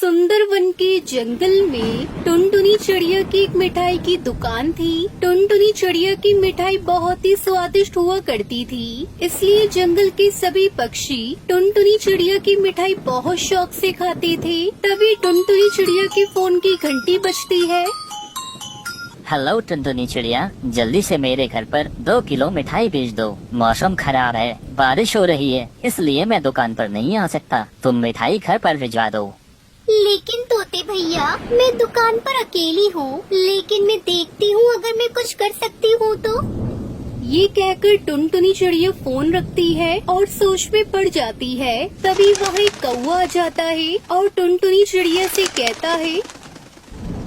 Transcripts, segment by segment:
सुंदरवन के जंगल में टुनटुनी चिड़िया की एक मिठाई की दुकान थी। टुनटुनी चिड़िया की मिठाई बहुत ही स्वादिष्ट हुआ करती थी, इसलिए जंगल के सभी पक्षी टुनटुनी चिड़िया की मिठाई बहुत शौक से खाते थे। तभी टुनटुनी चिड़िया के फोन की घंटी बजती है। हेलो टुनटुनी चिड़िया, जल्दी से मेरे घर पर 2 किलो मिठाई भेज दो। मौसम खराब है, बारिश हो रही है, इसलिए मैं दुकान पर नहीं आ सकता। तुम मिठाई घर पर भिजवा दो। लेकिन तोते भैया, मैं दुकान पर अकेली हूँ, लेकिन मैं देखती हूँ अगर मैं कुछ कर सकती हूँ तो। ये कहकर टुनटुनी चिड़िया फोन रखती है और सोच में पड़ जाती है। तभी वहाँ एक कौवा आ जाता है और टुनटुनी चिड़िया से कहता है,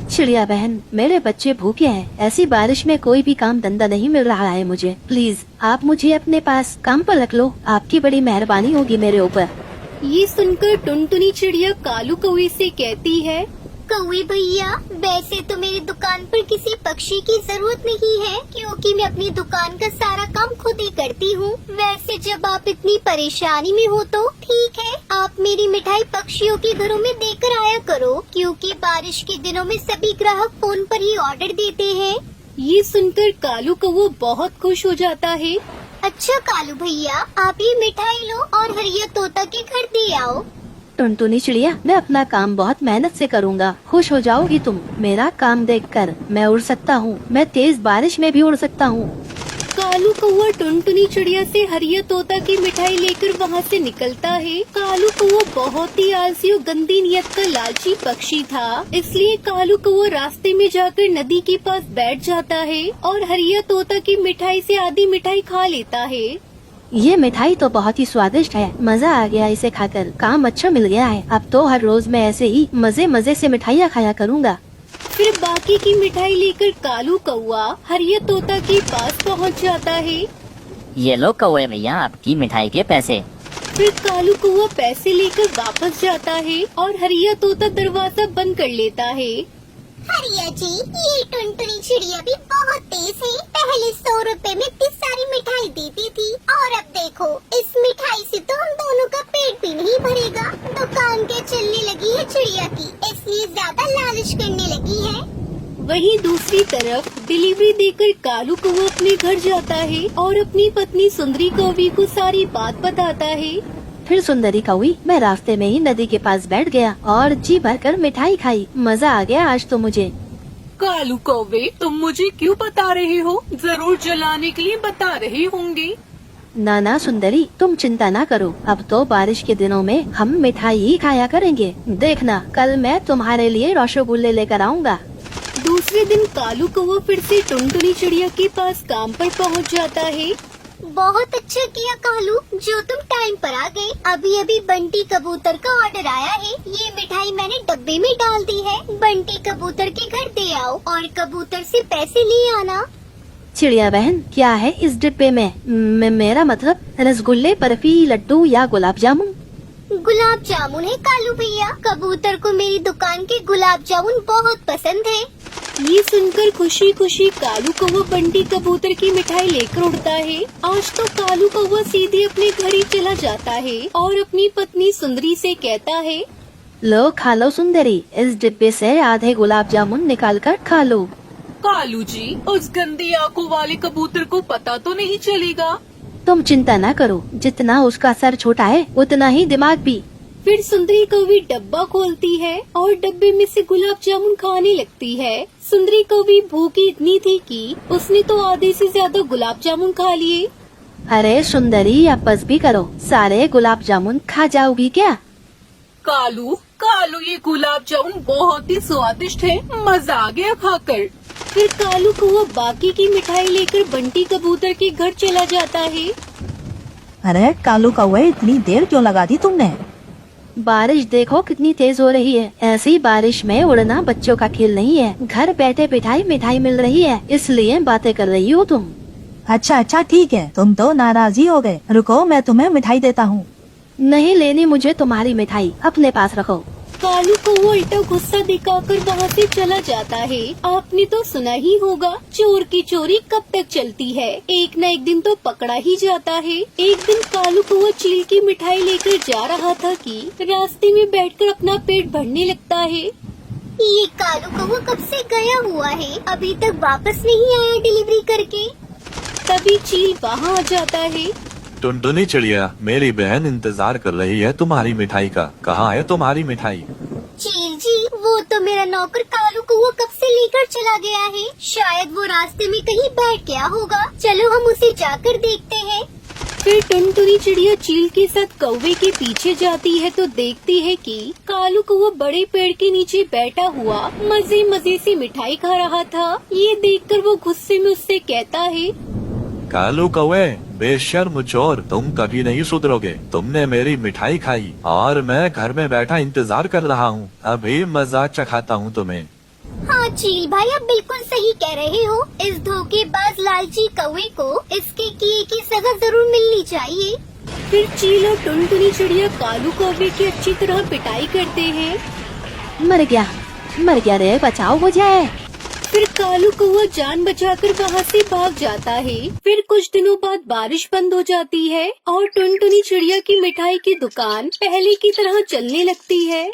चिड़िया बहन, मेरे बच्चे भूखे हैं। ऐसी बारिश में कोई भी काम धंधा नहीं मिल रहा है मुझे। प्लीज आप मुझे अपने पास काम पर रख लो। आपकी बड़ी मेहरबानी होगी मेरे ऊपर। ये सुनकर टुनटुनी चिड़िया कालू कौवे से कहती है, कौवे भैया, वैसे तो मेरी दुकान पर किसी पक्षी की जरूरत नहीं है, क्योंकि मैं अपनी दुकान का सारा काम खुद ही करती हूँ। वैसे जब आप इतनी परेशानी में हो तो ठीक है, आप मेरी मिठाई पक्षियों के घरों में देकर आया करो, क्योंकि बारिश के दिनों में सभी ग्राहक फोन पर ही ऑर्डर देते हैं। ये सुनकर कालू कौवा बहुत खुश हो जाता है। अच्छा कालू भैया, आप ये मिठाई लो और हरिया तोता के घर दे आओ। टुनटुनी चिड़िया, मैं अपना काम बहुत मेहनत से करूँगा। खुश हो जाओगी तुम मेरा काम देखकर। मैं उड़ सकता हूँ, मैं तेज बारिश में भी उड़ सकता हूँ। कालू कौवा टुनटुनी चिड़िया से हरिया तोता की मिठाई लेकर वहाँ से निकलता है। कालू कौवा बहुत ही आलसी और गंदी नियत का लालची पक्षी था, इसलिए कालू कौवा रास्ते में जाकर नदी के पास बैठ जाता है और हरिया तोता की मिठाई से आधी मिठाई खा लेता है। ये मिठाई तो बहुत ही स्वादिष्ट है, मजा आ गया इसे खाकर। काम अच्छा मिल गया है। अब तो हर रोज मैं ऐसे ही मजे मजे से मिठाइयाँ खाया करूँगा। फिर बाकी की मिठाई लेकर कालू कौवा हरिया तोता के पास पहुंच जाता है। ये लो कौवे भैया, आपकी मिठाई के पैसे। फिर कालू कौवा पैसे लेकर वापस जाता है और हरिया तोता दरवाजा बंद कर लेता है। हरिया जी, ये टुनटुनी चिड़िया भी बहुत तेज है। पहले 100 रुपए में इतनी सारी मिठाई देती थी, और अब देखो इस मिठाई से तो हम दोनों का पेट भी नहीं भरेगा। दुकान क्या चलने लगी है चिड़िया की, इसलिए ज्यादा लालच करने लगी है। वहीं दूसरी तरफ डिलीवरी देकर कालू कौवा अपने घर जाता है और अपनी पत्नी सुंदरी कौवी को सारी बात बताता है। फिर सुंदरी कौवी, मैं रास्ते में ही नदी के पास बैठ गया और जी भरकर मिठाई खाई। मजा आ गया आज तो मुझे। कालू कौवे, तुम मुझे क्यों बता रहे हो? जरूर जलाने के लिए बता रहे होंगे। ना सुंदरी, तुम चिंता ना करो। अब तो बारिश के दिनों में हम मिठाई ही खाया करेंगे। देखना, कल मैं तुम्हारे लिए रसगुल्ले लेकर आऊँगा। दूसरे दिन कालू कौवा फिर से टुनटुनी चिड़िया के पास काम पर पहुंच जाता है। बहुत अच्छा किया कालू, जो तुम टाइम पर आ गए। अभी अभी बंटी कबूतर का ऑर्डर आया है। ये मिठाई मैंने डब्बे में डाल दी है। बंटी कबूतर के घर दे आओ और कबूतर से पैसे ले आना। चिड़िया बहन, क्या है इस डिब्बे में? मेरा मतलब रसगुल्ले, बर्फी, लड्डू या गुलाब जामुन? गुलाब जामुन है कालू भैया। कबूतर को मेरी दुकान के गुलाब जामुन बहुत पसंद है। ये सुनकर खुशी खुशी कालू कौवा बंटी कबूतर की मिठाई लेकर उड़ता है। आज तो कालू कौवा सीधे अपने घर ही चला जाता है और अपनी पत्नी सुंदरी से कहता है, लो खा लो सुंदरी, इस डिब्बे से आधे गुलाब जामुन निकाल कर खा लो। कालू जी, उस गंदी आंखों वाले कबूतर को पता तो नहीं चलेगा? तुम चिंता ना करो, जितना उसका सर छोटा है उतना ही दिमाग भी। फिर सुंदरी कौवी डब्बा खोलती है और डब्बे में से गुलाब जामुन खाने लगती है। सुंदरी कौवी भूखी इतनी थी कि उसने तो आधे से ज्यादा गुलाब जामुन खा लिए। अरे सुंदरी, अब बस भी करो, सारे गुलाब जामुन खा जाओगी क्या? कालू, ये गुलाब जामुन बहुत ही स्वादिष्ट है, मजा आ गया खाकर। फिर कालू कौवा बाकी की मिठाई लेकर बंटी कबूतर के घर चला जाता है। अरे कालू कौवे, इतनी देर क्यों लगा दी तुमने? बारिश देखो कितनी तेज हो रही है। ऐसी बारिश में उड़ना बच्चों का खेल नहीं है। घर बैठे बिठाई मिठाई मिल रही है, इसलिए बातें कर रही हो तुम। अच्छा ठीक है, तुम तो नाराज ही हो गए। रुको, मैं तुम्हें मिठाई देता हूँ। नहीं लेनी मुझे तुम्हारी मिठाई, अपने पास रखो। कालू को वो उल्टा गुस्सा दिखाकर वहाँ से चला जाता है। आपने तो सुना ही होगा, चोर की चोरी कब तक चलती है, एक न एक दिन तो पकड़ा ही जाता है। एक दिन कालू को वो चील की मिठाई लेकर जा रहा था कि रास्ते में बैठकर अपना पेट भरने लगता है। ये कालू कौवा कब से गया हुआ है, अभी तक वापस नहीं आया डिलीवरी करके। तभी चील वहाँ आ जाता है। टुनटुनी चिड़िया, मेरी बहन इंतजार कर रही है तुम्हारी मिठाई का। कहाँ है तुम्हारी मिठाई? चील जी, वो तो मेरा नौकर कालू कौवा कब से लेकर चला गया है, शायद वो रास्ते में कहीं बैठ गया होगा। चलो हम उसे जाकर देखते हैं। फिर टुनटुनी चिड़िया चील के साथ कौवे के पीछे जाती है तो देखती है कि कालू कौवा बड़े पेड़ के नीचे बैठा हुआ मजे मजे से मिठाई खा रहा था। ये देखकर वो गुस्से में उससे कहता है, कालू कौवे, बेशर्म चोर, तुम कभी नहीं सुधरोगे। तुमने मेरी मिठाई खाई और मैं घर में बैठा इंतजार कर रहा हूँ। अभी मजा चखाता हूँ तुम्हें। हाँ चील भाई, आप बिल्कुल सही कह रहे हो। इस धोखेबाज लालची कौवे को इसके किए की सजा जरूर मिलनी चाहिए। फिर चील और टुनटुनी चिड़िया कालू कौवे की अच्छी तरह पिटाई करते हैं। मर गया रे, बचाओ मुझे। फिर कालू कौवा जान बचाकर वहाँ से भाग जाता है। फिर कुछ दिनों बाद बारिश बंद हो जाती है और टुनटुनी चिड़िया की मिठाई की दुकान पहले की तरह चलने लगती है।